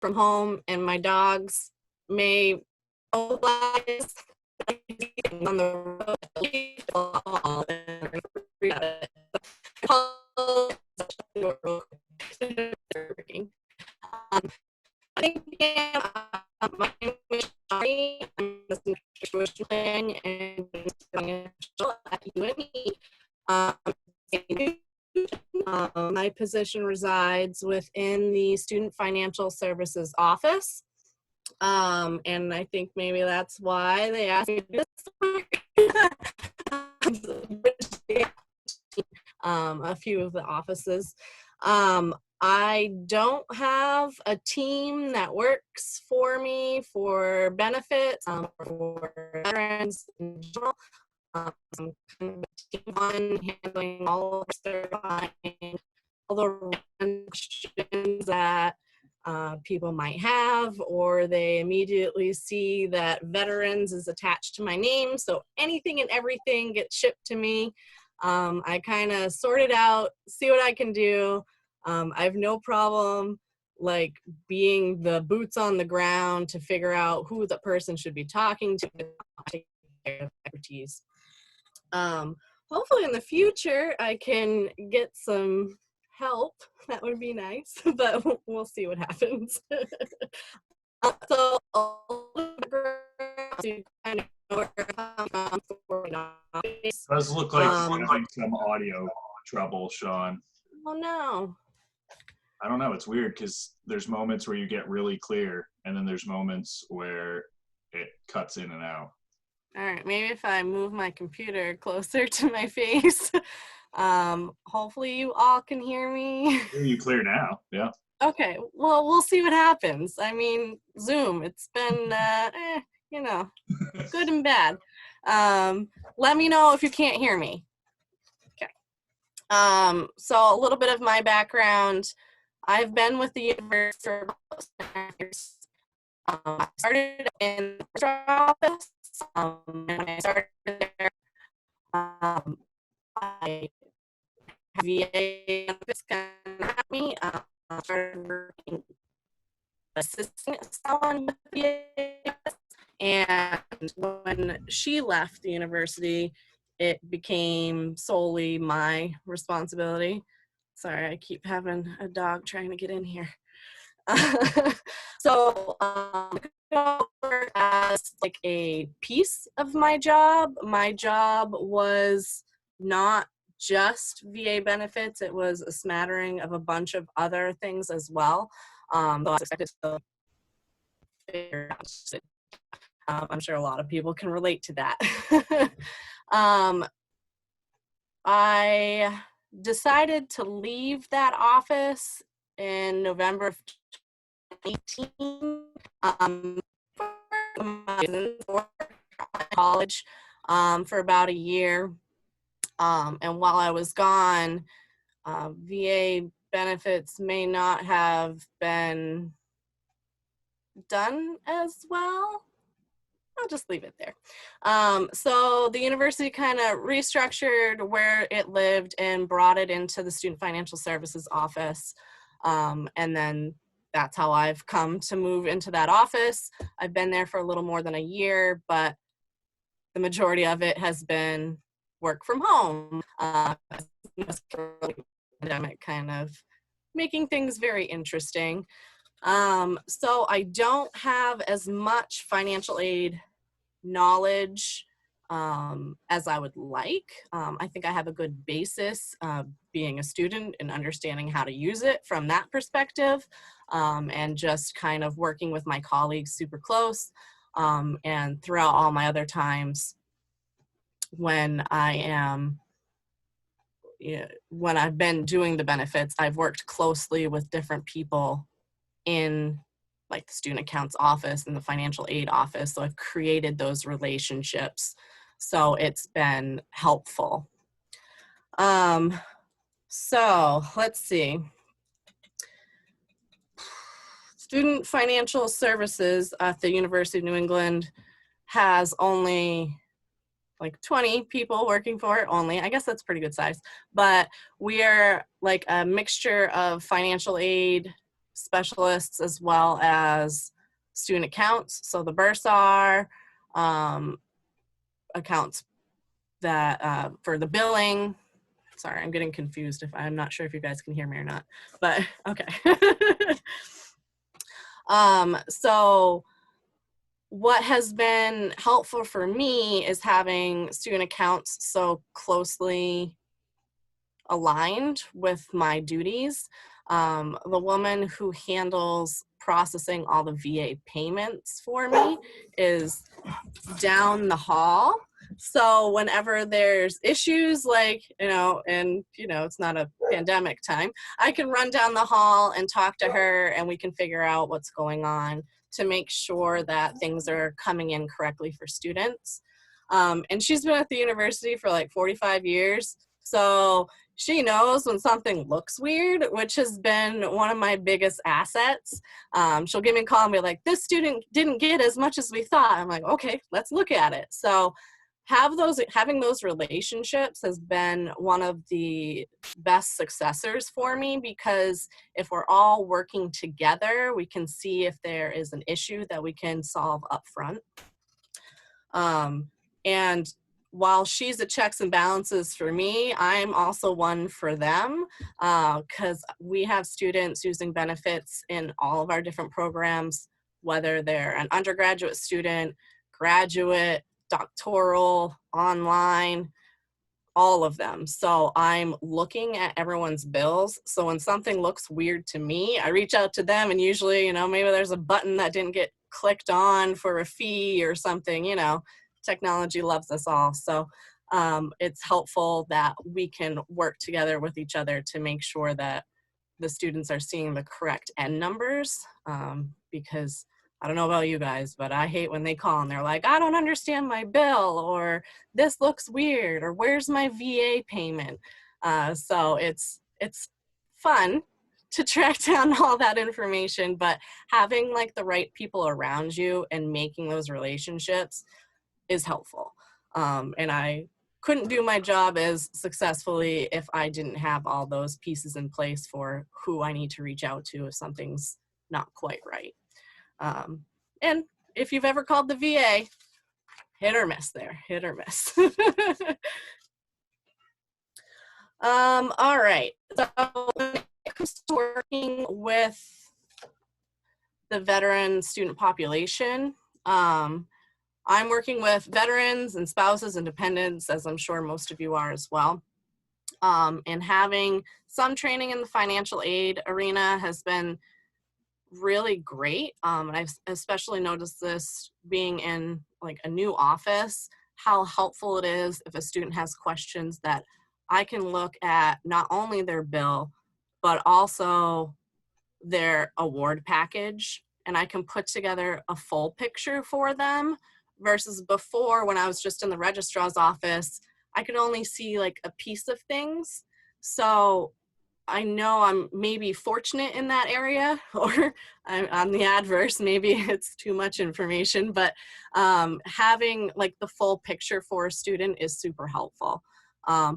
from home, and my dogs may mobilize on the road. I think my name is Shari. I'm a tuition plan and at UNE. My position resides within the Student Financial Services Office. And I think maybe that's why they asked me to do this. A few of the offices. I don't have a team that works for me for benefits, for veterans in general. I'm kind of a team on handling all the questions that people might have, or they immediately see that veterans is attached to my name, so anything and everything gets shipped to me. I kind of sort it out, see what I can do. I have no problem like being the boots on the ground to figure out who the person should be talking to. Take care of expertise. Hopefully in the future I can get some help. That would be nice, but we'll see what happens. So to kind of know where I'm It does look like you're having some audio trouble, Sean. Oh no. I don't know. It's weird because there's moments where you get really clear, and then there's moments where it cuts in and out. All right, maybe if I move my computer closer to my face, hopefully you all can hear me. I hear you clear now, yeah. Okay, well, we'll see what happens. I mean, Zoom, it's been, you know, good and bad. Let me know if you can't hear me. Okay. So a little bit of my background. I've been with the university for about 7 years. I started in the office. And when I started there, I had VA benefits kind of at me. I started working assistant someone with VA, and when she left the university, it became solely my responsibility. Sorry, I keep having a dog trying to get in here. So as like a piece of my job was not just VA benefits. It was a smattering of a bunch of other things as well. So I was expected to figure out. I'm sure a lot of people can relate to that. I decided to leave that office in November of 2018 for college for about a year. And while I was gone, VA benefits may not have been done as well. I'll just leave it there. So the university kind of restructured where it lived and brought it into the Student Financial Services office. And then that's how I've come to move into that office. I've been there for a little more than a year, but the majority of it has been work from home. Pandemic kind of making things very interesting. So I don't have as much financial aid knowledge as I would like. I think I have a good basis being a student and understanding how to use it from that perspective, and just kind of working with my colleagues super close. And throughout all my other times when when I've been doing the benefits, I've worked closely with different people in like the student accounts office and the financial aid office. So I've created those relationships. So it's been helpful. So let's see. Student Financial Services at the University of New England has only like 20 people working for it only. I guess that's pretty good size. But we are like a mixture of financial aid specialists as well as student accounts. So the bursar, accounts that for the billing. Sorry, I'm getting confused. If I'm not sure if you guys can hear me or not, but okay. So what has been helpful for me is having student accounts so closely aligned with my duties. The woman who handles processing all the VA payments for me is down the hall. So whenever there's issues like, and it's not a pandemic time, I can run down the hall and talk to her and we can figure out what's going on to make sure that things are coming in correctly for students. And she's been at the university for like 45 years. So she knows when something looks weird, which has been one of my biggest assets. She'll give me a call and be like, this student didn't get as much as we thought. I'm like, okay, let's look at it. So having those relationships has been one of the best successors for me, because if we're all working together, we can see if there is an issue that we can solve up front. And while she's a checks and balances for me, I'm also one for them, because we have students using benefits in all of our different programs, whether they're an undergraduate student, graduate, doctoral, online, all of them. So I'm looking at everyone's bills. So when something looks weird to me, I reach out to them, and usually, maybe there's a button that didn't get clicked on for a fee or something, technology loves us all. So it's helpful that we can work together with each other to make sure that the students are seeing the correct end numbers, because I don't know about you guys, but I hate when they call and they're like, I don't understand my bill, or this looks weird, or where's my VA payment? So it's fun to track down all that information, but having like the right people around you and making those relationships is helpful. And I couldn't do my job as successfully if I didn't have all those pieces in place for who I need to reach out to if something's not quite right. And if you've ever called the VA, hit or miss there, hit or miss. All right, so when it comes to working with the veteran student population, I'm working with veterans and spouses and dependents, as I'm sure most of you are as well. And having some training in the financial aid arena has been really great. And I've especially noticed this being in like a new office, how helpful it is if a student has questions that I can look at not only their bill, but also their award package, and I can put together a full picture for them, versus before when I was just in the registrar's office, I could only see like a piece of things. So I know I'm maybe fortunate in that area, or I'm on the adverse, maybe it's too much information, but having like the full picture for a student is super helpful.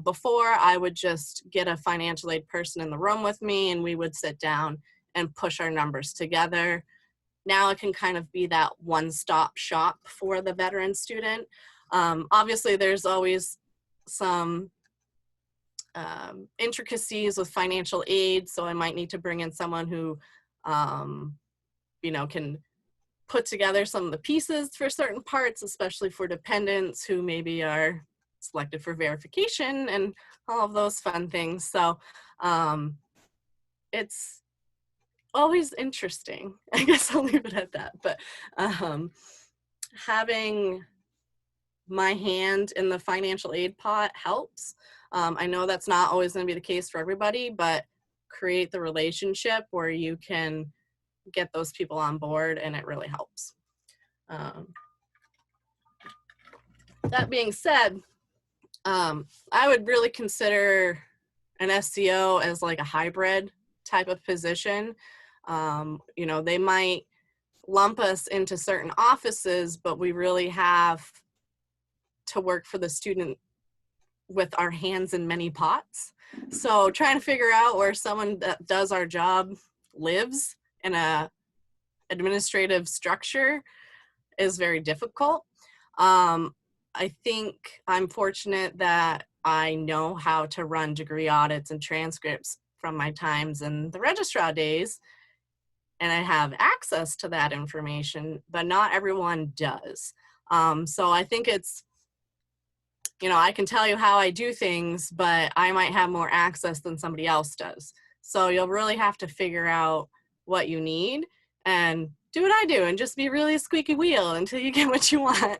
Before, I would just get a financial aid person in the room with me and we would sit down and push our numbers together. Now it can kind of be that one-stop shop for the veteran student. Obviously, there's always some intricacies with financial aid, so I might need to bring in someone who, can put together some of the pieces for certain parts, especially for dependents who maybe are selected for verification and all of those fun things. So it's always interesting. I guess I'll leave it at that. But having my hand in the financial aid pot helps. I know that's not always going to be the case for everybody, but create the relationship where you can get those people on board, and it really helps. That being said, I would really consider an SCO as like a hybrid type of position. They might lump us into certain offices, but we really have to work for the student with our hands in many pots. So trying to figure out where someone that does our job lives in a administrative structure is very difficult. I think I'm fortunate that I know how to run degree audits and transcripts from my times in the registrar days, and I have access to that information, but not everyone does. So I think it's, I can tell you how I do things, but I might have more access than somebody else does. So you'll really have to figure out what you need and do what I do and just be really a squeaky wheel until you get what you want.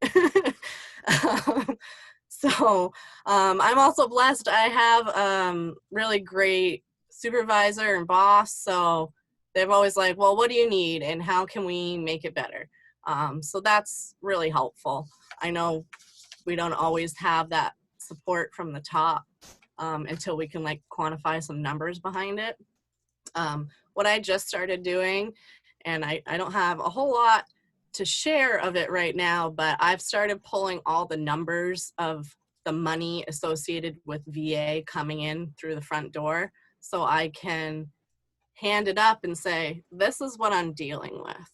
um, I'm also blessed. I have really great supervisor and boss. So they've always like, well, what do you need and how can we make it better? So that's really helpful. I know we don't always have that support from the top until we can like quantify some numbers behind it. What I just started doing, and I don't have a whole lot to share of it right now, but I've started pulling all the numbers of the money associated with VA coming in through the front door so I can hand it up and say, this is what I'm dealing with.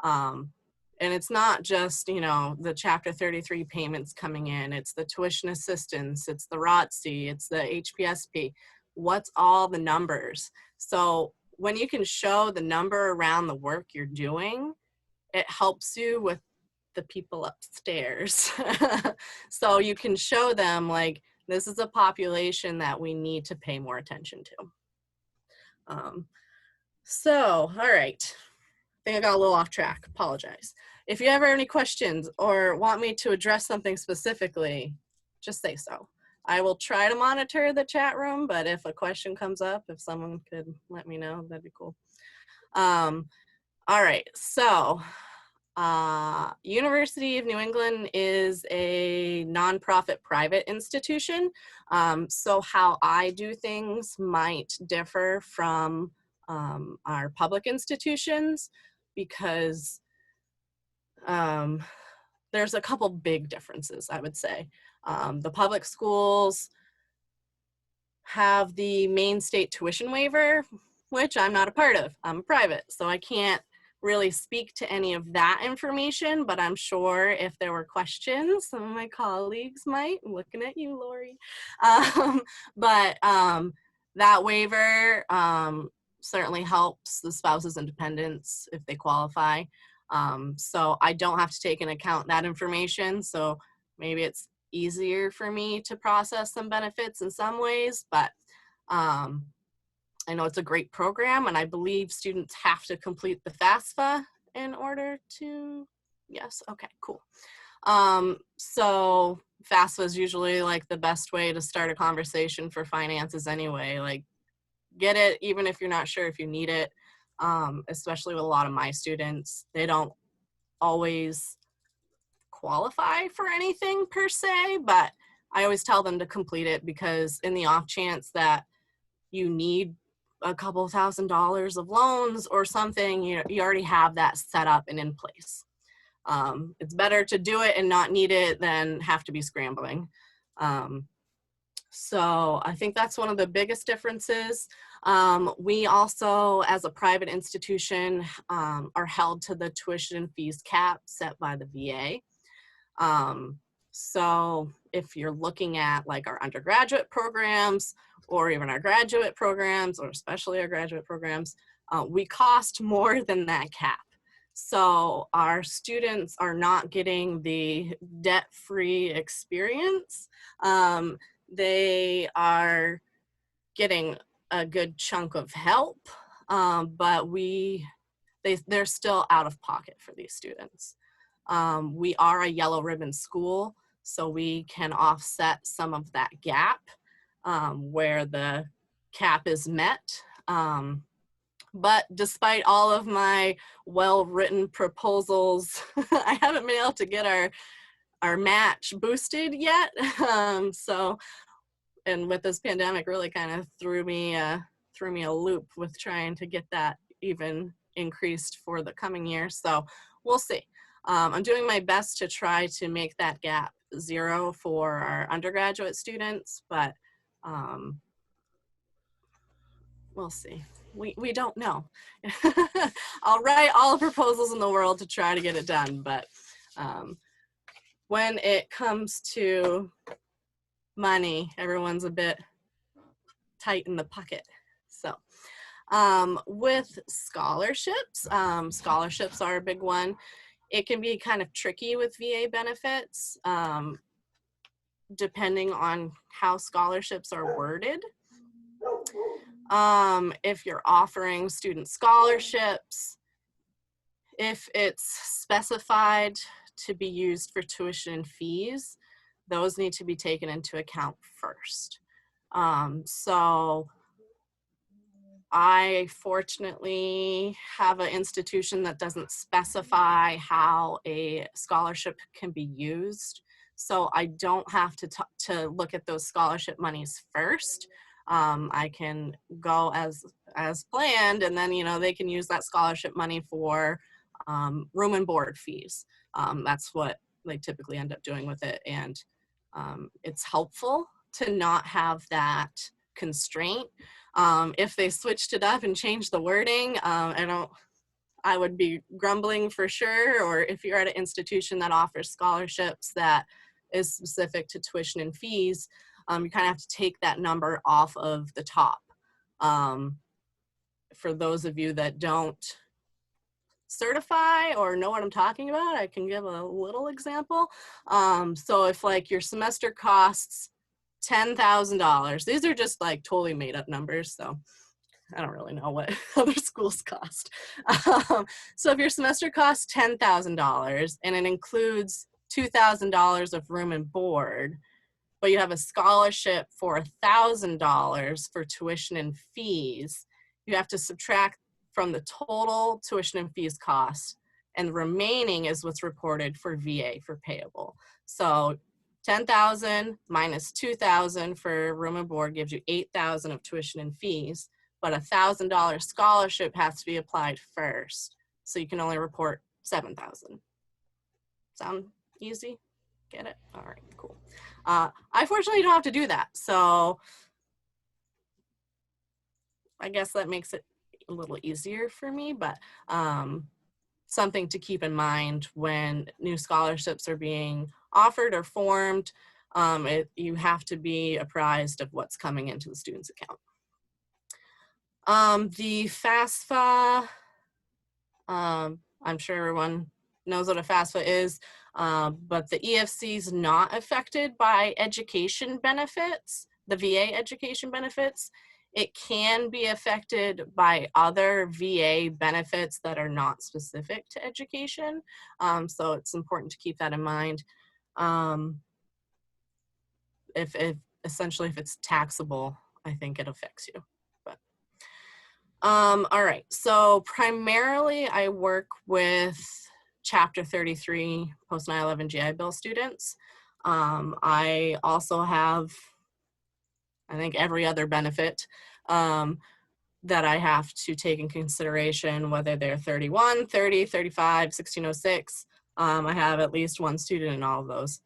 And it's not just, the Chapter 33 payments coming in, it's the tuition assistance, it's the ROTC, it's the HPSP. What's all the numbers? So when you can show the number around the work you're doing, it helps you with the people upstairs. So you can show them like, this is a population that we need to pay more attention to. All right. I think I got a little off track. Apologize. If you ever have any questions or want me to address something specifically, just say so. I will try to monitor the chat room, but if a question comes up, if someone could let me know, that'd be cool. All right. So University of New England is a nonprofit private institution. So how I do things might differ from our public institutions because there's a couple big differences, I would say. The public schools have the Maine state tuition waiver, which I'm not a part of. I'm private, so I can't really speak to any of that information, but I'm sure if there were questions, some of my colleagues might. I'm looking at you, Lori. That waiver certainly helps the spouses and dependents if they qualify. So I don't have to take into account that information. So maybe it's easier for me to process some benefits in some ways, but I know it's a great program, and I believe students have to complete the FAFSA in order to, yes, okay, cool. So FAFSA is usually like the best way to start a conversation for finances anyway. Like, get it even if you're not sure if you need it, especially with a lot of my students. They don't always qualify for anything per se, but I always tell them to complete it because in the off chance that you need a couple $1,000s of loans or something, you already have that set up and in place. It's better to do it and not need it than have to be scrambling. So I think that's one of the biggest differences. We also, as a private institution, are held to the tuition and fees cap set by the VA. So if you're looking at like our undergraduate programs or even our graduate programs, or especially our graduate programs, we cost more than that cap. So our students are not getting the debt-free experience. They are getting a good chunk of help, but they're still out of pocket for these students. We are a yellow ribbon school, so we can offset some of that gap where the cap is met. But despite all of my well-written proposals, I haven't been able to get our match boosted yet. And with this pandemic, really kind of threw me a loop with trying to get that even increased for the coming year. So we'll see. I'm doing my best to try to make that gap zero for our undergraduate students, but we'll see. we don't know. I'll write all the proposals in the world to try to get it done, but when it comes to money, everyone's a bit tight in the pocket. So with scholarships, scholarships are a big one. It can be kind of tricky with VA benefits, depending on how scholarships are worded. If you're offering student scholarships, if it's specified to be used for tuition and fees, those need to be taken into account first. So I fortunately have an institution that doesn't specify how a scholarship can be used. So I don't have to look at those scholarship monies first. I can go as planned, and then, you know, they can use that scholarship money for room and board fees. That's what they typically end up doing with it. And it's helpful to not have that constraint. If they switched it up and changed the wording, I would be grumbling for sure. Or if you're at an institution that offers scholarships that is specific to tuition and fees, you kind of have to take that number off of the top. For those of you that don't certify or know what I'm talking about, I can give a little example. So if like your semester costs $10,000, these are just like totally made up numbers, so I don't really know what other schools cost. So if your semester costs $10,000 and it includes $2,000 of room and board, but you have a scholarship for $1,000 for tuition and fees, you have to subtract from the total tuition and fees cost, and the remaining is what's reported for VA for payable. So 10,000 minus 2,000 for room and board gives you 8,000 of tuition and fees, but $1,000 scholarship has to be applied first. So you can only report 7,000. Sound easy? Get it? All right, cool. I fortunately don't have to do that. So I guess that makes it a little easier for me, but something to keep in mind when new scholarships are being offered or formed. You have to be apprised of what's coming into the student's account. The FAFSA, I'm sure everyone knows what a FAFSA is, but the EFC is not affected by education benefits, the VA education benefits. It can be affected by other VA benefits that are not specific to education. So it's important to keep that in mind. Essentially, if it's taxable, I think it affects you. But all right, so primarily I work with Chapter 33 post 9/11 GI Bill students. I also have, I think, every other benefit that I have to take in consideration, whether they're 31, 30, 35, 1606. I have at least one student in all of those.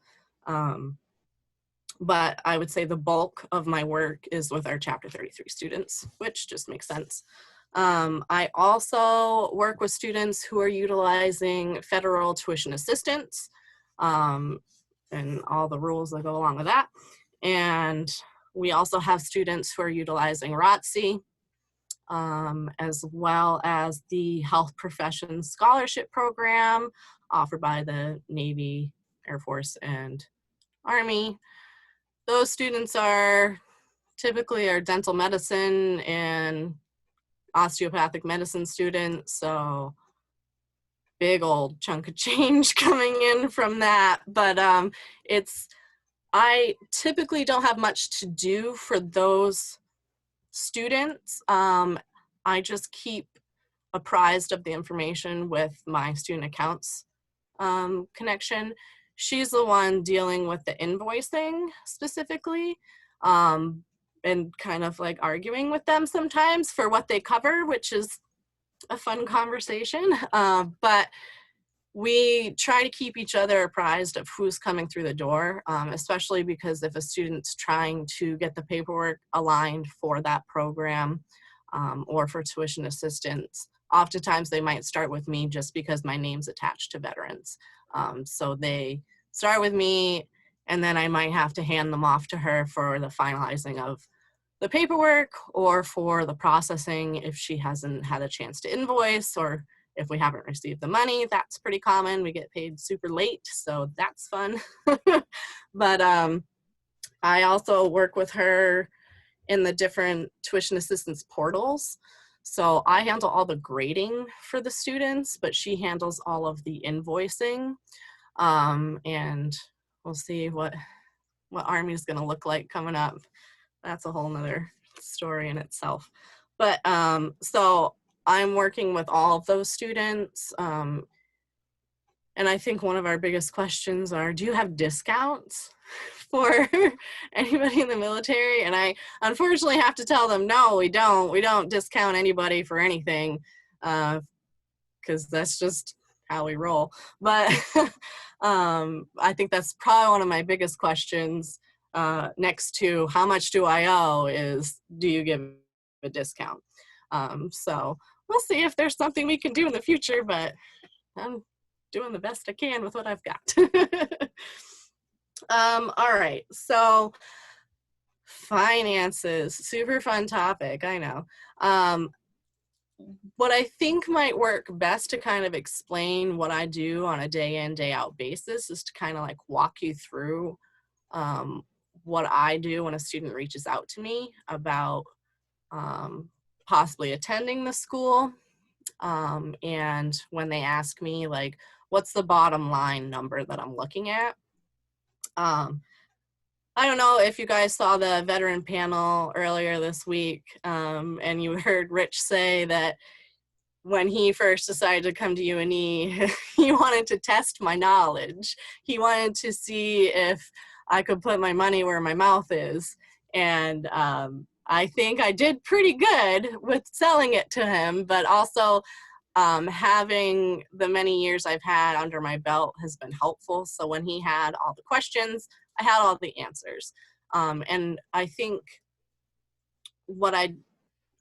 But I would say the bulk of my work is with our Chapter 33 students, which just makes sense. I also work with students who are utilizing federal tuition assistance and all the rules that go along with that. And we also have students who are utilizing ROTC, as well as the Health Professions Scholarship Program offered by the Navy, Air Force, and Army. Those students are typically our dental medicine and osteopathic medicine students, so big old chunk of change coming in from that. But I typically don't have much to do for those students. I just keep apprised of the information with my student accounts connection. She's the one dealing with the invoicing specifically, and kind of like arguing with them sometimes for what they cover, which is a fun conversation. But we try to keep each other apprised of who's coming through the door, especially because if a student's trying to get the paperwork aligned for that program, or for tuition assistance. Oftentimes they might start with me just because my name's attached to veterans. So they start with me, and then I might have to hand them off to her for the finalizing of the paperwork or for the processing if she hasn't had a chance to invoice, or if we haven't received the money. That's pretty common. We get paid super late, so that's fun. But I also work with her in the different tuition assistance portals. So I handle all the grading for the students, but she handles all of the invoicing. And we'll see what Army is going to look like coming up. That's a whole nother story in itself. But so I'm working with all of those students. And I think one of our biggest questions are, do you have discounts for anybody in the military? And I unfortunately have to tell them, no, we don't. We don't discount anybody for anything, because that's just how we roll. But I think that's probably one of my biggest questions, next to how much do I owe, is do you give a discount? So we'll see if there's something we can do in the future, but I'm doing the best I can with what I've got. All right, so finances, super fun topic, I know. What I think might work best to kind of explain what I do on a day in, day out basis is to kind of like walk you through what I do when a student reaches out to me about possibly attending the school. And when they ask me, like, what's the bottom line number that I'm looking at? I don't know if you guys saw the veteran panel earlier this week, and you heard Rich say that when he first decided to come to UNE, he wanted to test my knowledge. He wanted to see if I could put my money where my mouth is. And I think I did pretty good with selling it to him, but also having the many years I've had under my belt has been helpful. So when he had all the questions, I had all the answers. And I think what I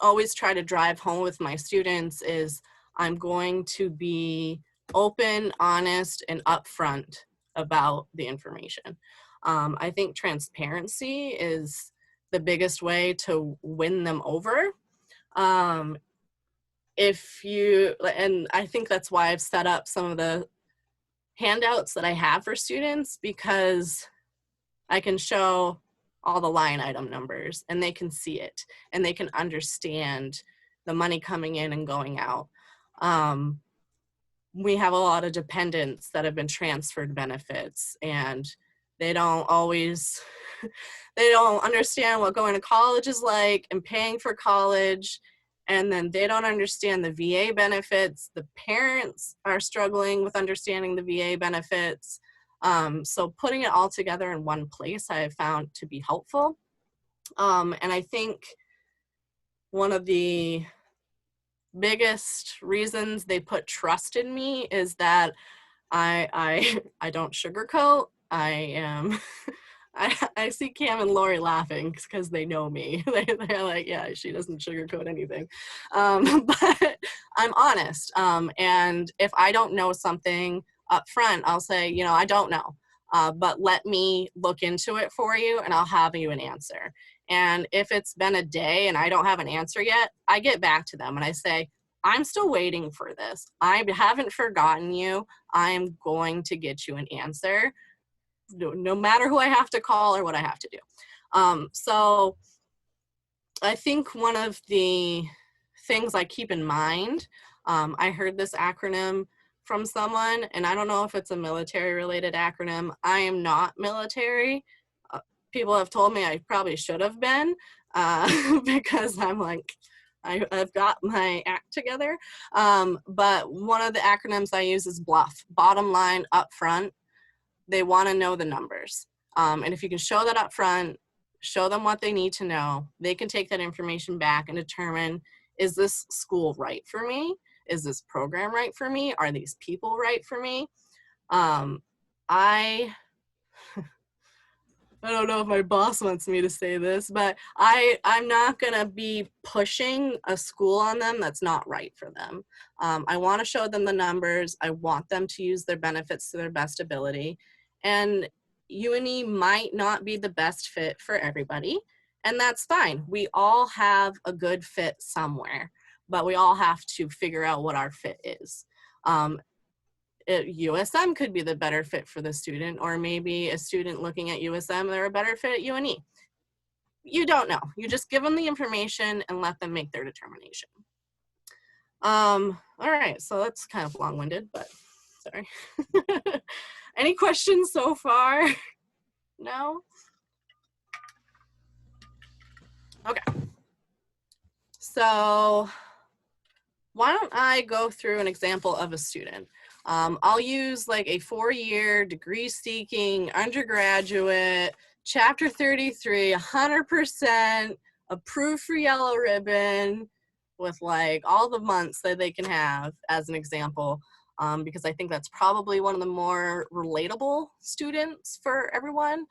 always try to drive home with my students is I'm going to be open, honest, and upfront about the information. I think transparency is the biggest way to win them over. And I think that's why I've set up some of the handouts that I have for students, because I can show all the line item numbers and they can see it and they can understand the money coming in and going out. We have a lot of dependents that have been transferred benefits, and they don't always, they don't understand what going to college is like and paying for college. And then they don't understand the VA benefits. The parents are struggling with understanding the VA benefits. So putting it all together in one place I have found to be helpful. And I think one of the biggest reasons they put trust in me is that I don't sugarcoat. I see Cam and Lori laughing because they know me. They're like, yeah, she doesn't sugarcoat anything. But I'm honest. And if I don't know something up front, I'll say, you know, I don't know, but let me look into it for you and I'll have you an answer. And if it's been a day and I don't have an answer yet, I get back to them and I say, I'm still waiting for this. I haven't forgotten you. I am going to get you an answer, no matter who I have to call or what I have to do. So I think one of the things I keep in mind, I heard this acronym from someone, and I don't know if it's a military related acronym. I am not military. People have told me I probably should have been, because I'm like, I've got my act together. But one of the acronyms I use is BLUF, bottom line, up front. They want to know the numbers. And if you can show that up front, show them what they need to know, they can take that information back and determine, is this school right for me? Is this program right for me? Are these people right for me? I don't know if my boss wants me to say this, but I'm not going to be pushing a school on them that's not right for them. I want to show them the numbers. I want them to use their benefits to their best ability. And UNE might not be the best fit for everybody, and that's fine. We all have a good fit somewhere, but we all have to figure out what our fit is. USM could be the better fit for the student, or maybe a student looking at USM, they're a better fit at UNE. You don't know. You just give them the information and let them make their determination. All right, so that's kind of long-winded, but sorry. Any questions so far? No? Okay. So why don't I go through an example of a student? I'll use like a 4-year degree-seeking undergraduate, Chapter 33, 100% approved for Yellow Ribbon, with like all the months that they can have as an example, because I think that's probably one of the more relatable students for everyone.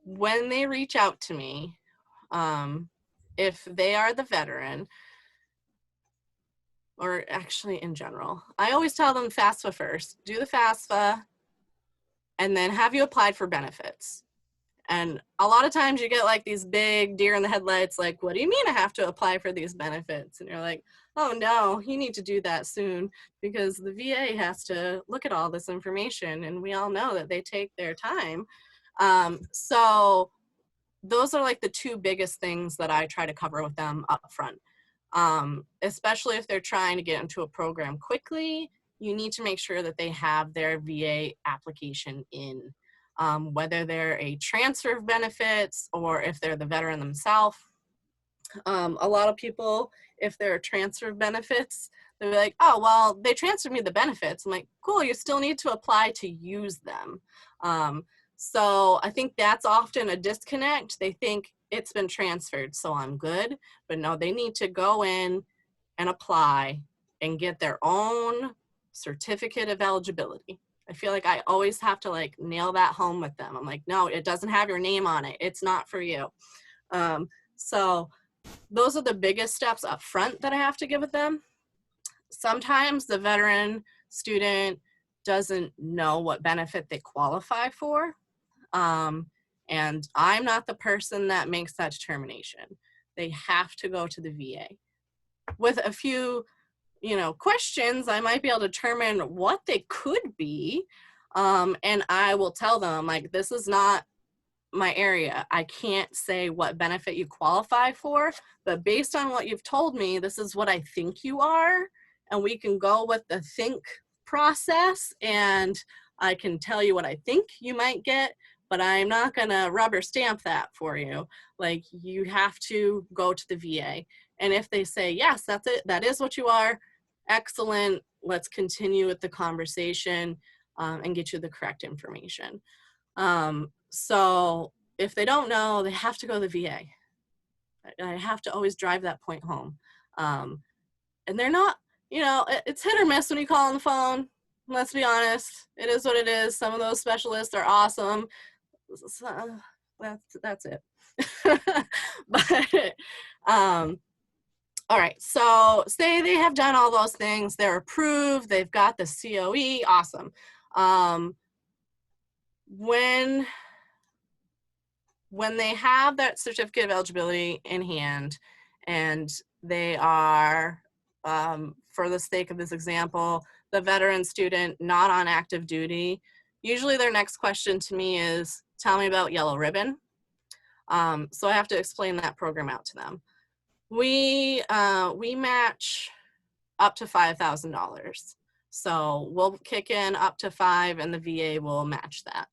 When they reach out to me, if they are the veteran, or actually in general, I always tell them FAFSA first. Do the FAFSA, and then have you applied for benefits? And a lot of times you get like these big deer in the headlights, like, what do you mean I have to apply for these benefits? And you're like, oh no, you need to do that soon, because the VA has to look at all this information, and we all know that they take their time. So those are like the two biggest things that I try to cover with them up front. Especially if they're trying to get into a program quickly, you need to make sure that they have their VA application in, whether they're a transfer of benefits or if they're the veteran themselves. A lot of people, if they're a transfer of benefits, they're like, oh, well, they transferred me the benefits. I'm like, cool, you still need to apply to use them. So I think that's often a disconnect. They think it's been transferred, so I'm good. But no, they need to go in and apply and get their own certificate of eligibility. I feel like I always have to like nail that home with them. I'm like, no, it doesn't have your name on it. It's not for you. So those are the biggest steps up front that I have to give with them. Sometimes the veteran student doesn't know what benefit they qualify for. And I'm not the person that makes that determination. They have to go to the VA. With a few, questions, I might be able to determine what they could be. And I will tell them, like, this is not my area. I can't say what benefit you qualify for, but based on what you've told me, this is what I think you are. And we can go with the think process, and I can tell you what I think you might get, but I'm not gonna rubber stamp that for you. Like, you have to go to the VA. And if they say, yes, that's it, that is what you are, excellent, let's continue with the conversation and get you the correct information. So if they don't know, they have to go to the VA. I have to always drive that point home. And they're not, it's hit or miss when you call on the phone. Let's be honest. It is what it is. Some of those specialists are awesome. So, that's it. But, all right. So say they have done all those things. They're approved. They've got the COE. Awesome. When they have that certificate of eligibility in hand, and they are, for the sake of this example, the veteran student not on active duty, usually their next question to me is, tell me about Yellow Ribbon. So I have to explain that program out to them. We match up to $5,000. So we'll kick in up to $5,000 and the VA will match that.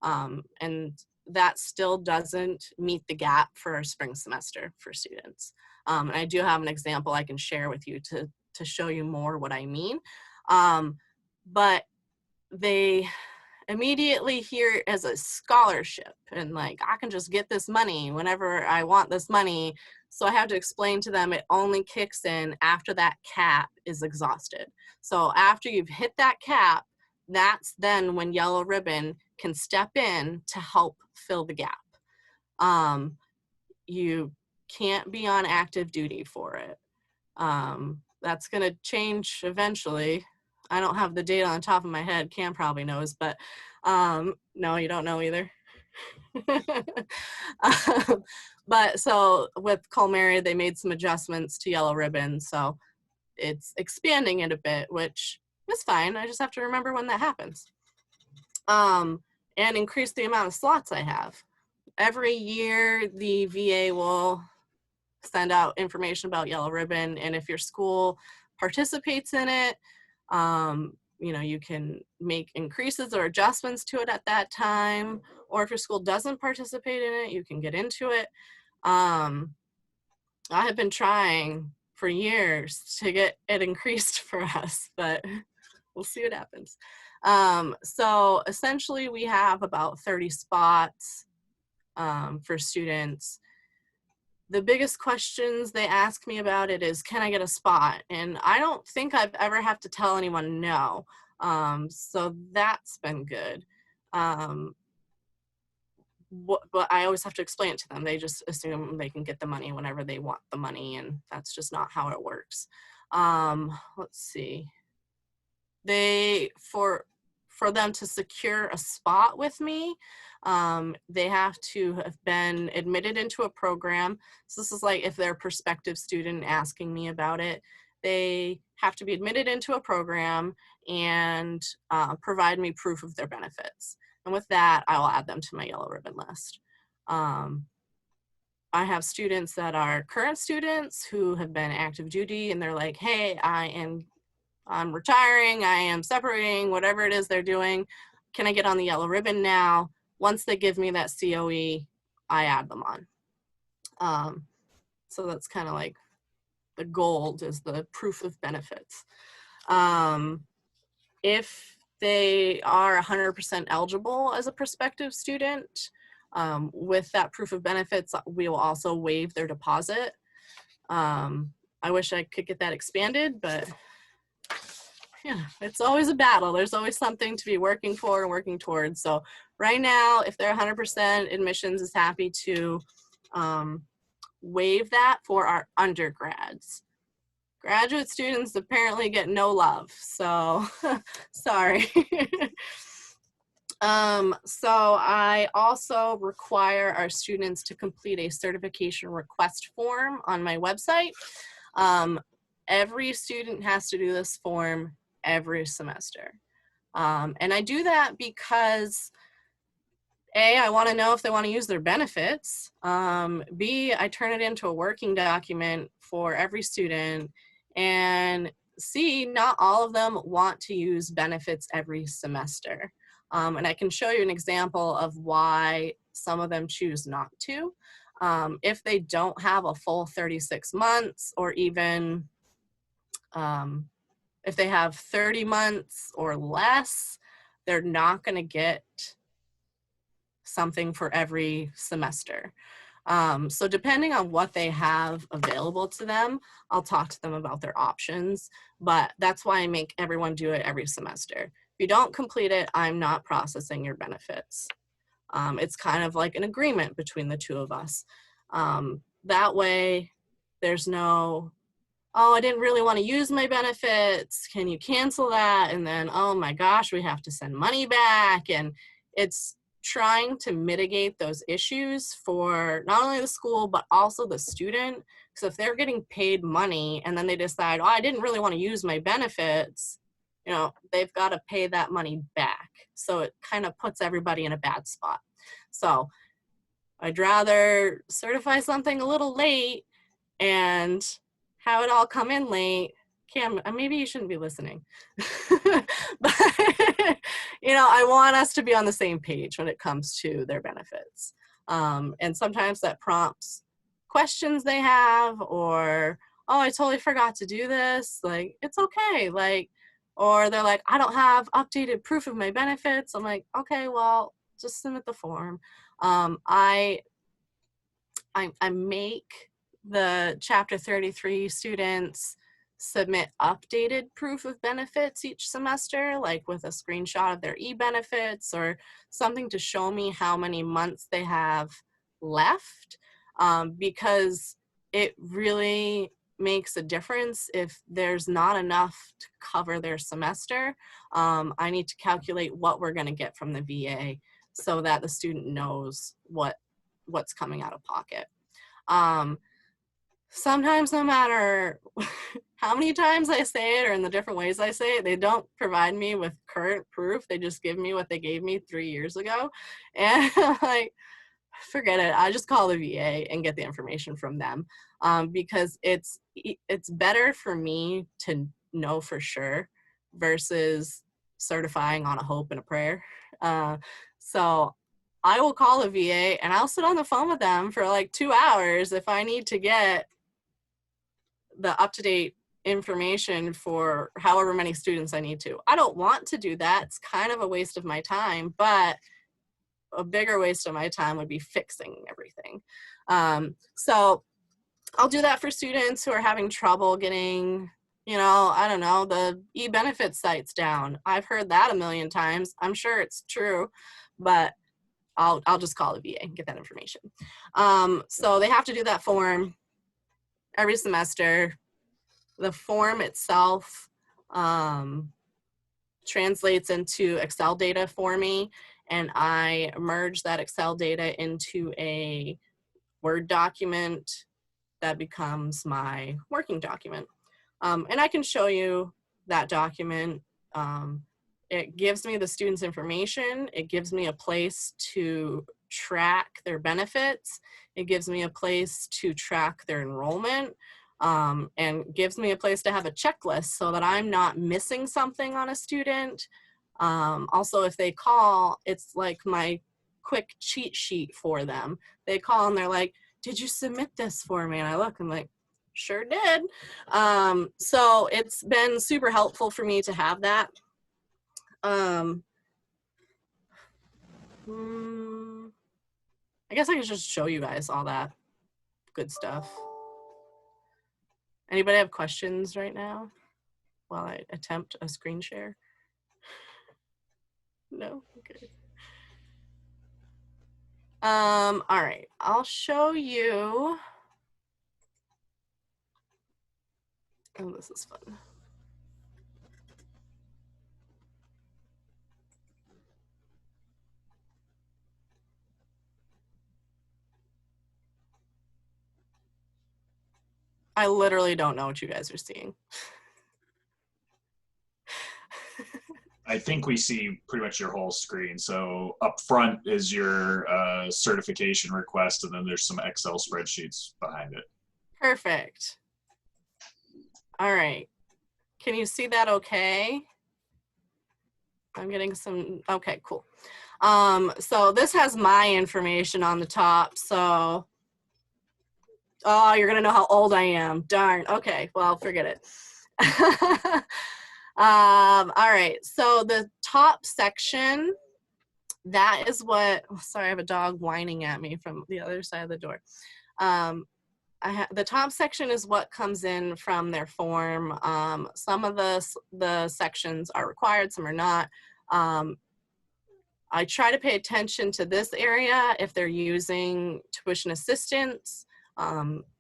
And that still doesn't meet the gap for a spring semester for students. And I do have an example I can share with you to show you more what I mean. But they immediately hear it as a scholarship, and like, I can just get this money whenever I want this money. So I have to explain to them it only kicks in after that cap is exhausted. So after you've hit that cap, that's then when Yellow Ribbon can step in to help fill the gap. You can't be on active duty for it. That's going to change eventually. I don't have the data on top of my head. Cam probably knows, but no, you don't know either. But so with Culmary, they made some adjustments to Yellow Ribbon, so it's expanding it a bit, which is fine. I just have to remember when that happens. And increase the amount of slots I have. Every year, the VA will send out information about Yellow Ribbon, and if your school participates in it, you can make increases or adjustments to it at that time, or if your school doesn't participate in it, you can get into it. I have been trying for years to get it increased for us, but we'll see what happens. So essentially we have about 30 spots for students. The biggest questions they ask me about it is, can I get a spot? And I don't think I've ever have to tell anyone no. So that's been good. But I always have to explain it to them. They just assume they can get the money whenever they want the money, and that's just not how it works. Let's see. For them to secure a spot with me, they have to have been admitted into a program. So this is like if they're a prospective student asking me about it, they have to be admitted into a program and provide me proof of their benefits. And with that, I will add them to my Yellow Ribbon list. I have students that are current students who have been active duty, and they're like, hey, I'm retiring, I am separating, whatever it is they're doing. Can I get on the Yellow Ribbon now? Once they give me that COE, I add them on. So that's kind of like the gold is the proof of benefits. If they are 100% eligible as a prospective student, with that proof of benefits, we will also waive their deposit. I wish I could get that expanded, but yeah, it's always a battle. There's always something to be working for and working towards. So right now, if they're 100%, admissions is happy to waive that for our undergrads. Graduate students apparently get no love, so sorry. So I also require our students to complete a certification request form on my website. Every student has to do this form every semester. And I do that because A, I want to know if they want to use their benefits. B, I turn it into a working document for every student. And C, not all of them want to use benefits every semester. And I can show you an example of why some of them choose not to. If they don't have a full 36 months, or even if they have 30 months or less, they're not going to get something for every semester. So depending on what they have available to them, I'll talk to them about their options, but that's why I make everyone do it every semester. If you don't complete it, I'm not processing your benefits. It's kind of like an agreement between the two of us. That way, there's no, oh, I didn't really want to use my benefits. Can you cancel that? And then, oh my gosh, we have to send money back. And it's trying to mitigate those issues for not only the school, but also the student. So if they're getting paid money and then they decide, oh, I didn't really want to use my benefits, they've got to pay that money back. So it kind of puts everybody in a bad spot. So I'd rather certify something a little late and have it all come in late. Cam, maybe you shouldn't be listening. But, I want us to be on the same page when it comes to their benefits. And sometimes that prompts questions they have, or, oh, I totally forgot to do this. Like, it's okay. Like, or they're like, I don't have updated proof of my benefits. I'm like, okay, well, just submit the form. I make the Chapter 33 students submit updated proof of benefits each semester, like with a screenshot of their e-benefits or something to show me how many months they have left, because it really makes a difference if there's not enough to cover their semester. I need to calculate what we're going to get from the VA so that the student knows what's coming out of pocket. Sometimes, no matter how many times I say it or in the different ways I say it, they don't provide me with current proof. They just give me what they gave me 3 years ago. And I'm like, forget it. I just call the VA and get the information from them, because it's better for me to know for sure versus certifying on a hope and a prayer. So I will call the VA and I'll sit on the phone with them for like 2 hours if I need to get the up-to-date information for however many students I need to. I don't want to do that. It's kind of a waste of my time, but a bigger waste of my time would be fixing everything. So I'll do that for students who are having trouble getting, I don't know, the e-benefit sites down. I've heard that a million times. I'm sure it's true, but I'll just call the VA and get that information. So they have to do that form every semester. The form itself translates into Excel data for me, and I merge that Excel data into a Word document that becomes my working document. And I can show you that document. It gives me the student's information. It gives me a place to track their benefits. It gives me a place to track their enrollment, and gives me a place to have a checklist so that I'm not missing something on a student. Also, if they call, it's like my quick cheat sheet for them. They call and they're like, did you submit this for me? And I look, I'm like, sure did. So it's been super helpful for me to have that. I guess I could just show you guys all that good stuff. Anybody have questions right now while I attempt a screen share? No? Okay. All right, I'll show you. Oh, this is fun. I literally don't know what you guys are seeing. I think we see pretty much your whole screen. So up front is your certification request, and then there's some Excel spreadsheets behind it. Perfect. All right. Can you see that okay? I'm getting some, okay, cool. So this has my information on the top. So, oh, you're gonna know how old I am. Darn. Okay, well, forget it. All right, so the top section, that is what, oh, sorry, I have a dog whining at me from the other side of the door. The top section is what comes in from their form. Some of the sections are required, some are not. I try to pay attention to this area if they're using tuition assistance.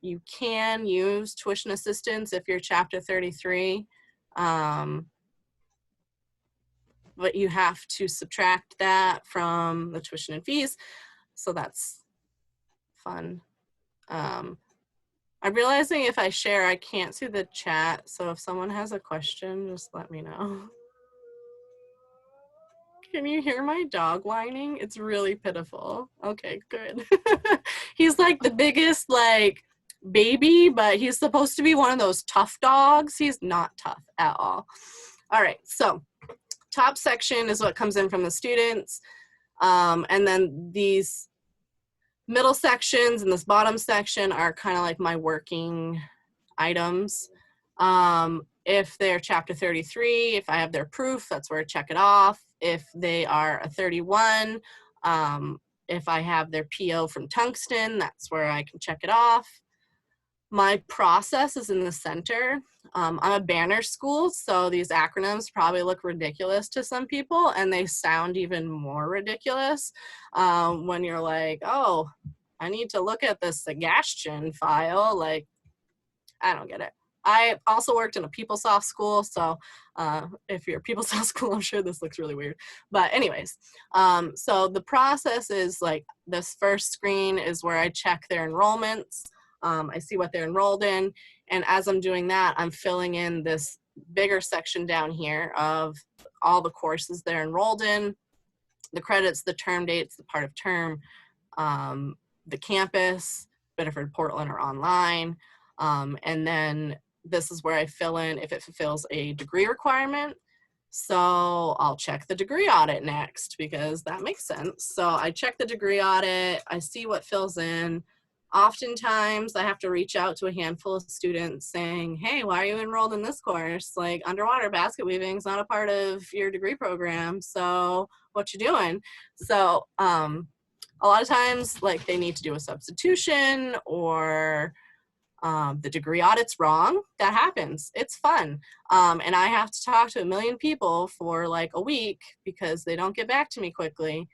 You can use tuition assistance if you're Chapter 33, but you have to subtract that from the tuition and fees, so that's fun. I'm realizing if I share, I can't see the chat, so if someone has a question, just let me know. Can you hear my dog whining? It's really pitiful. Okay, good. He's like the biggest like baby, but he's supposed to be one of those tough dogs. He's not tough at all. All right, so top section is what comes in from the students. And then these middle sections and this bottom section are kind of like my working items. If they're Chapter 33, if I have their proof, that's where I check it off. If they are a 31, if I have their PO from Tungsten, that's where I can check it off. My process is in the center. I'm a banner school, so these acronyms probably look ridiculous to some people, and they sound even more ridiculous when you're like, oh, I need to look at this suggestion file. Like, I don't get it. I also worked in a PeopleSoft school, so if you're a PeopleSoft school, I'm sure this looks really weird. But anyways, so the process is like this first screen is where I check their enrollments. I see what they're enrolled in, and as I'm doing that, I'm filling in this bigger section down here of all the courses they're enrolled in, the credits, the term dates, the part of term, the campus, Biddeford, Portland, or online. And then this is where I fill in if it fulfills a degree requirement. So I'll check the degree audit next because that makes sense. So I check the degree audit, I see what fills in. Oftentimes I have to reach out to a handful of students saying, hey, why are you enrolled in this course? Like underwater basket weaving is not a part of your degree program. So what you doing? So a lot of times like they need to do a substitution or the degree audit's wrong. That happens. It's fun. And I have to talk to a million people for like a week because they don't get back to me quickly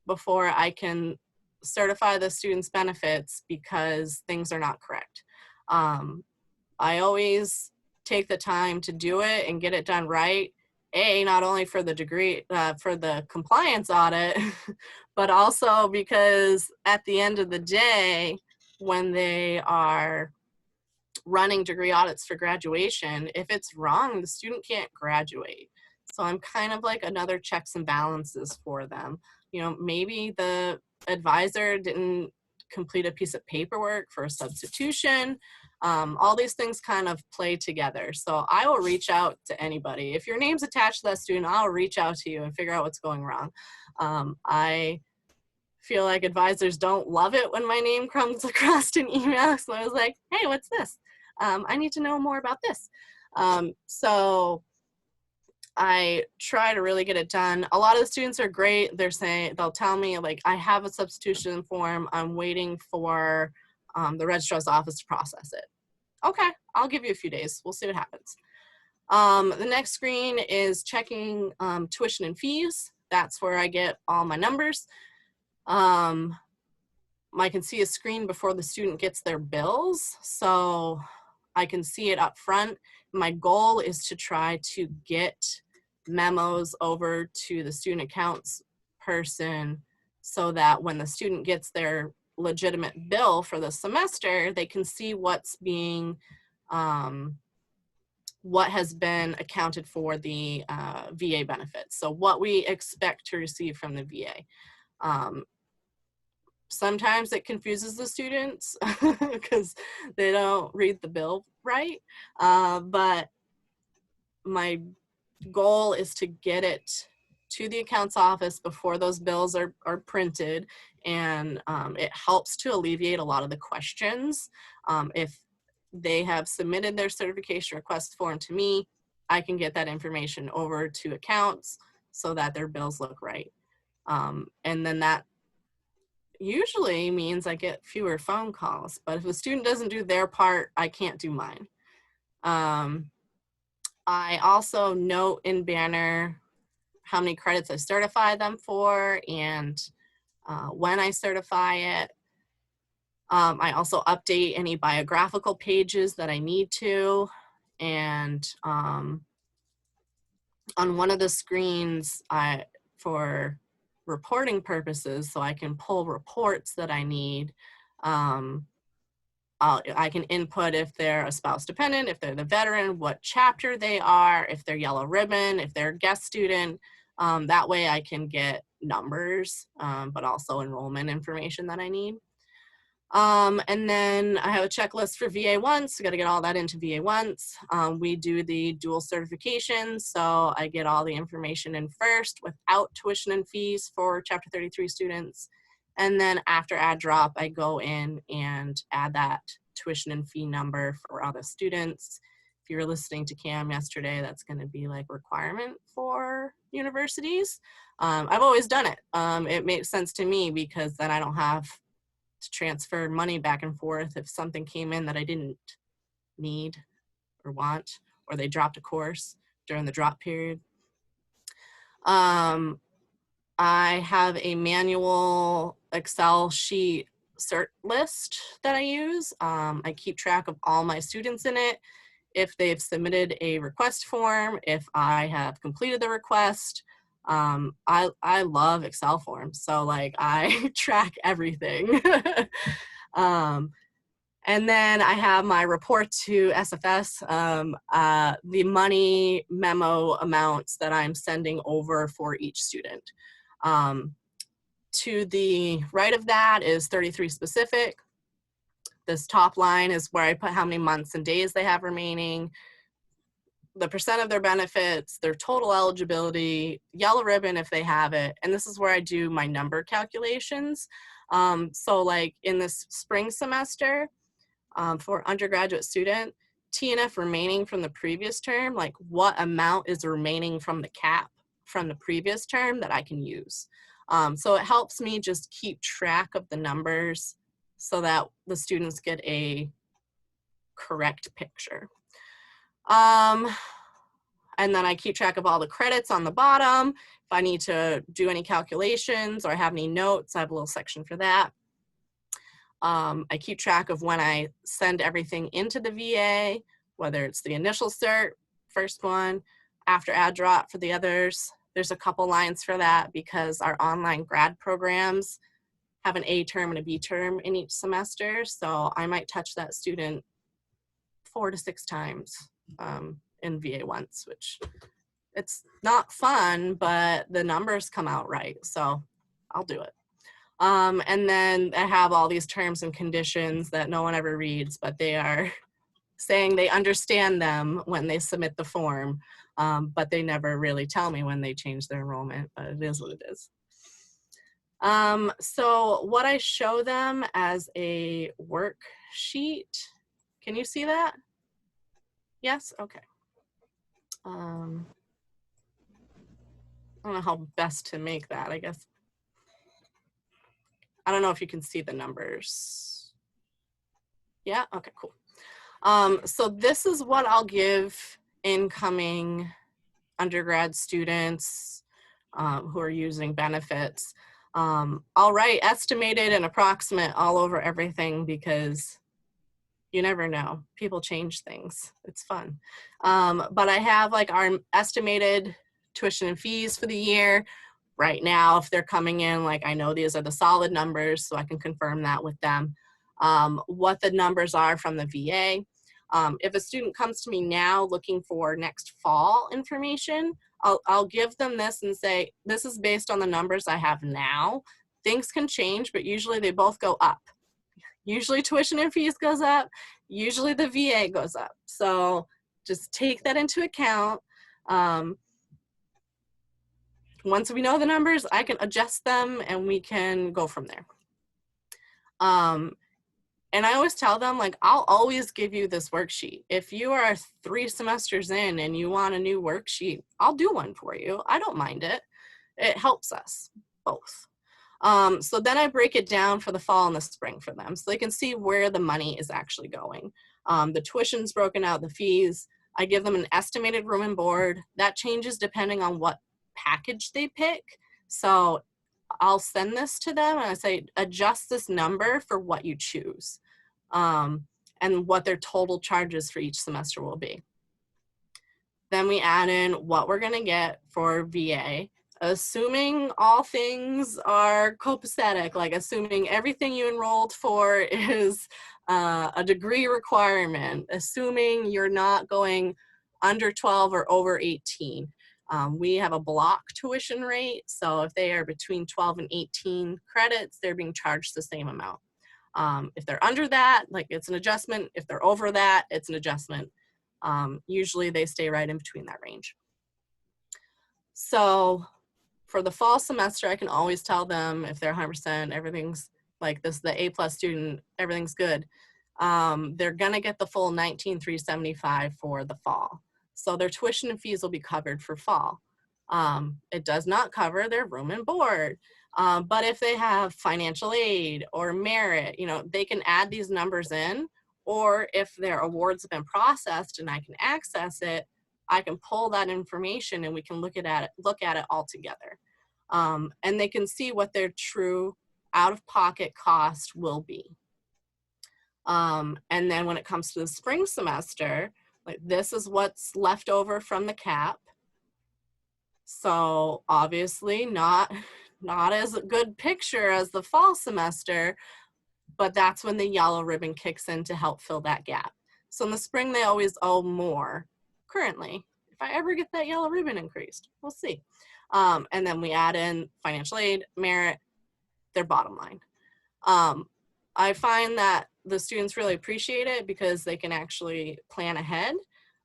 before I can certify the student's benefits because things are not correct. I always take the time to do it and get it done right. Not only for the degree, for the compliance audit, but also because at the end of the day, when they are running degree audits for graduation, if it's wrong, the student can't graduate. So I'm kind of like another checks and balances for them. You know, maybe the advisor didn't complete a piece of paperwork for a substitution. All these things kind of play together. So I will reach out to anybody. If your name's attached to that student, I'll reach out to you and figure out what's going wrong. I feel like advisors don't love it when my name comes across an email. So I was like, hey, what's this? I need to know more about this. So I try to really get it done. A lot of the students are great. They'll tell me like, I have a substitution form. I'm waiting for the registrar's office to process it. Okay, I'll give you a few days. We'll see what happens. The next screen is checking tuition and fees. That's where I get all my numbers. I can see a screen before the student gets their bills, so I can see it up front. My goal is to try to get memos over to the student accounts person so that when the student gets their legitimate bill for the semester, they can see what's being, what has been accounted for the VA benefits. So what we expect to receive from the VA. Sometimes it confuses the students because they don't read the bill right. But my goal is to get it to the accounts office before those bills are printed, and it helps to alleviate a lot of the questions. If they have submitted their certification request form to me, I can get that information over to accounts so that their bills look right. And then that usually means I get fewer phone calls, but if a student doesn't do their part, I can't do mine. I also note in Banner how many credits I certify them for and when I certify it. I also update any biographical pages that I need to. And on one of the screens, for reporting purposes, so I can pull reports that I need. I can input if they're a spouse dependent, if they're the veteran, what chapter they are, if they're yellow ribbon, if they're a guest student. That way I can get numbers, but also enrollment information that I need. And then I have a checklist for VA once. So got to get all that into VA once. We do the dual certification, so I get all the information in first without tuition and fees for Chapter 33 students. And then after add drop, I go in and add that tuition and fee number for other students. If you were listening to Cam yesterday, that's going to be like requirement for universities. I've always done it. It makes sense to me because then I don't have to transfer money back and forth if something came in that I didn't need or want, or they dropped a course during the drop period. I have a manual Excel sheet cert list that I use. I keep track of all my students in it, if they've submitted a request form, if I have completed the request. I love Excel forms, so like I track everything. And then I have my report to SFS, the money memo amounts that I'm sending over for each student. To the right of that is 33 specific. This top line is where I put how many months and days they have remaining, the percent of their benefits, their total eligibility, yellow ribbon if they have it, and this is where I do my number calculations. So like in this spring semester, for undergraduate student, TNF remaining from the previous term, like what amount is remaining from the cap from the previous term that I can use. So it helps me just keep track of the numbers so that the students get a correct picture. And then I keep track of all the credits on the bottom. If I need to do any calculations or have any notes, I have a little section for that. I keep track of when I send everything into the VA, whether it's the initial cert, first one, after add drop for the others. There's a couple lines for that because our online grad programs have an A term and a B term in each semester. So I might touch that student 4 to 6 times in VA once, which it's not fun, but the numbers come out right. So I'll do it. And then I have all these terms and conditions that no one ever reads, but they are saying they understand them when they submit the form, but they never really tell me when they change their enrollment, but it is what it is. So what I show them as a worksheet, can you see that? Yes, okay. I don't know how best to make that, I guess. I don't know if you can see the numbers. Yeah, okay, cool. So this is what I'll give incoming undergrad students who are using benefits. I'll write estimated and approximate all over everything because you never know. People change things. It's fun. But I have like our estimated tuition and fees for the year. Right now, if they're coming in, like I know these are the solid numbers, so I can confirm that with them. What the numbers are from the VA. If a student comes to me now looking for next fall information, I'll give them this and say, this is based on the numbers I have now. Things can change, but usually they both go up. Usually tuition and fees goes up, usually the VA goes up. So just take that into account. Once we know the numbers, I can adjust them and we can go from there. And I always tell them, like, I'll always give you this worksheet. If you are 3 semesters in and you want a new worksheet, I'll do one for you. I don't mind it. It helps us both. So then I break it down for the fall and the spring for them so they can see where the money is actually going. The tuition's broken out, the fees. I give them an estimated room and board. That changes depending on what package they pick. So I'll send this to them and I say, adjust this number for what you choose and what their total charges for each semester will be. Then we add in what we're gonna get for VA, assuming all things are copacetic, like assuming everything you enrolled for is a degree requirement, assuming you're not going under 12 or over 18. We have a block tuition rate, so if they are between 12 and 18 credits, they're being charged the same amount. If they're under that, like it's an adjustment. If they're over that, it's an adjustment. Usually they stay right in between that range. So for the fall semester, I can always tell them if they're 100%, everything's like this, the A+ student, everything's good. They're gonna get the full $19,375 for the fall. So their tuition and fees will be covered for fall. It does not cover their room and board. But if they have financial aid or merit, you know, they can add these numbers in, or if their awards have been processed and I can access it, I can pull that information and we can look at it all together. And they can see what their true out-of-pocket cost will be. And then when it comes to the spring semester, like this is what's left over from the cap. So obviously not as a good picture as the fall semester, but that's when the yellow ribbon kicks in to help fill that gap. So in the spring, they always owe more currently. If I ever get that yellow ribbon increased, we'll see. And then we add in financial aid, merit, their bottom line. I find that the students really appreciate it because they can actually plan ahead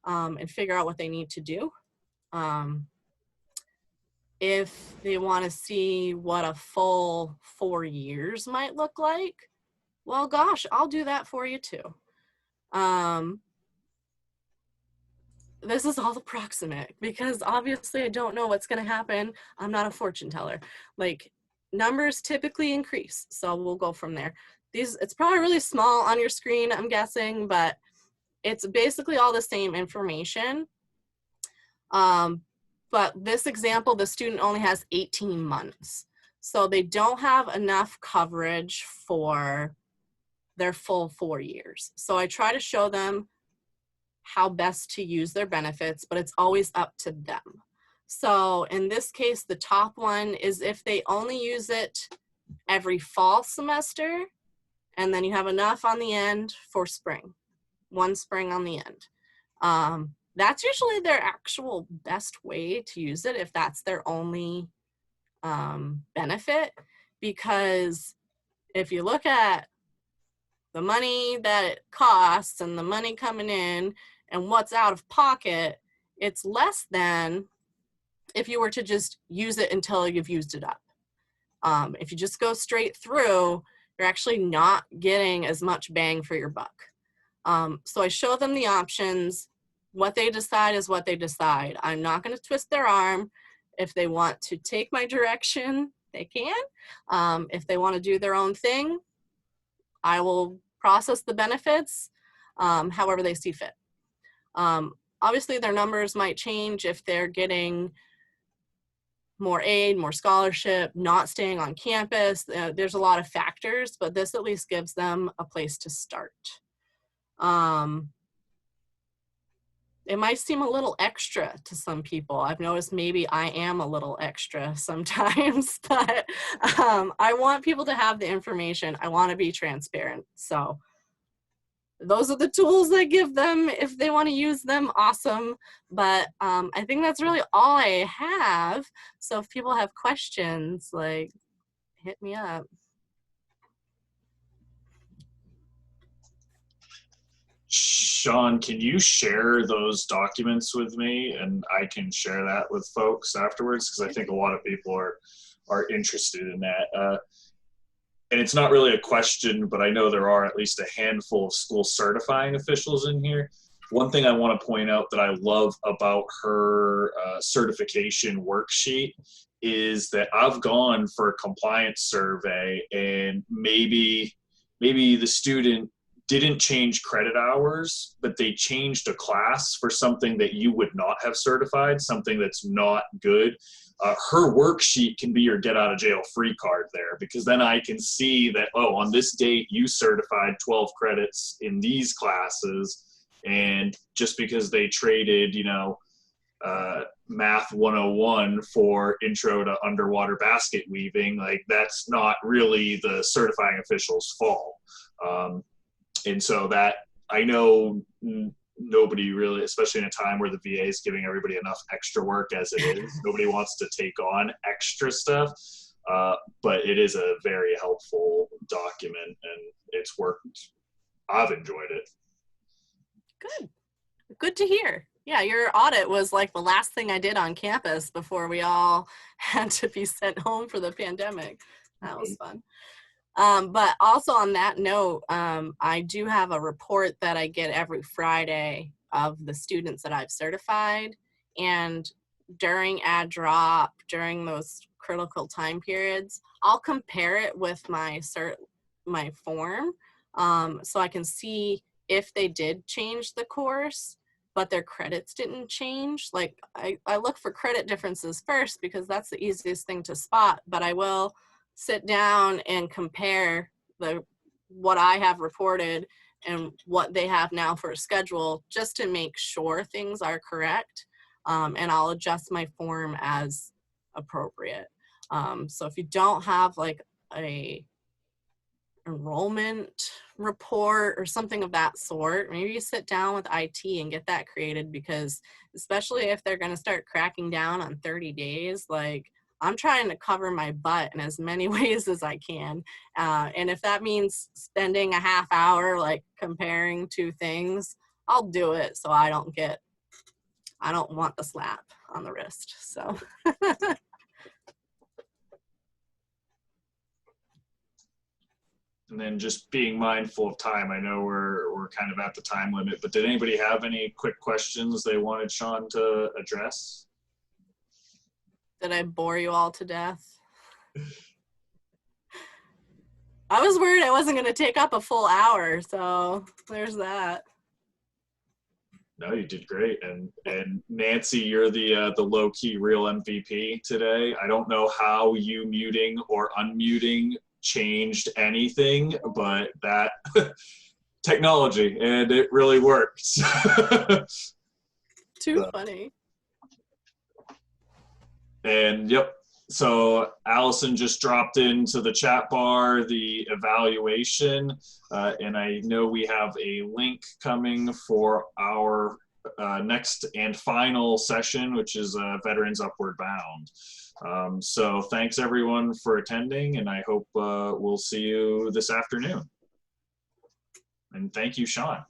and figure out what they need to do. If they want to see what a full 4 years might look like, well, gosh, I'll do that for you too. This is all approximate because obviously I don't know what's going to happen. I'm not a fortune teller. Like, numbers typically increase, so we'll go from there. It's probably really small on your screen, I'm guessing, but it's basically all the same information. But this example, the student only has 18 months. So they don't have enough coverage for their full 4 years. So I try to show them how best to use their benefits, but it's always up to them. So in this case, the top one is if they only use it every fall semester, and then you have enough on the end for spring, 1 spring on the end. That's usually their actual best way to use it if that's their only benefit, because if you look at the money that it costs and the money coming in and what's out of pocket, it's less than if you were to just use it until you've used it up. If you just go straight through, you're actually not getting as much bang for your buck. So I show them the options. What they decide is what they decide. I'm not going to twist their arm. If they want to take my direction, they can. If they want to do their own thing, I will process the benefits however they see fit. Obviously, their numbers might change if they're getting more aid, more scholarship, not staying on campus. There's a lot of factors, but this at least gives them a place to start. It might seem a little extra to some people. I've noticed maybe I am a little extra sometimes, but I want people to have the information. I want to be transparent. So those are the tools I give them. If they want to use them, awesome. But I think that's really all I have. So if people have questions, like, hit me up. Sean, can you share those documents with me and I can share that with folks afterwards? Because I think a lot of people are interested in that. And it's not really a question, but I know there are at least a handful of school certifying officials in here. One thing I want to point out that I love about her certification worksheet is that I've gone for a compliance survey and maybe the student didn't change credit hours, but they changed a class for something that you would not have certified, something that's not good. Her worksheet can be your get out of jail free card there, because then I can see that, oh, on this date you certified 12 credits in these classes, and just because they traded, Math 101 for intro to underwater basket weaving, like that's not really the certifying official's fault. And so that, I know nobody really, especially in a time where the VA is giving everybody enough extra work as it is, nobody wants to take on extra stuff, but it is a very helpful document and it's worked. I've enjoyed it. Good to hear. Yeah, your audit was like the last thing I did on campus before we all had to be sent home for the pandemic. That was fun. But also on that note, I do have a report that I get every Friday of the students that I've certified. And during ad drop, during those critical time periods, I'll compare it with my form, so I can see if they did change the course, but their credits didn't change. Like I look for credit differences first because that's the easiest thing to spot, but I will sit down and compare what I have reported and what they have now for a schedule just to make sure things are correct. And I'll adjust my form as appropriate. So if you don't have like a enrollment report or something of that sort, maybe you sit down with IT and get that created, because especially if they're going to start cracking down on 30 days, like I'm trying to cover my butt in as many ways as I can. And if that means spending a half hour like comparing two things, I'll do it so I don't want the slap on the wrist. So And then just being mindful of time. I know we're kind of at the time limit, but did anybody have any quick questions they wanted Sean to address? did I bore you all to death? I was worried I wasn't going to take up a full hour, so there's that. No, you did great. And Nancy, you're the low key real MVP today. I don't know how you muting or unmuting changed anything, but that technology, and it really works. Too funny. And yep. So Allison just dropped into the chat bar the evaluation, and I know we have a link coming for our next and final session, which is Veterans Upward Bound. So thanks everyone for attending, and I hope we'll see you this afternoon. And thank you, Sean.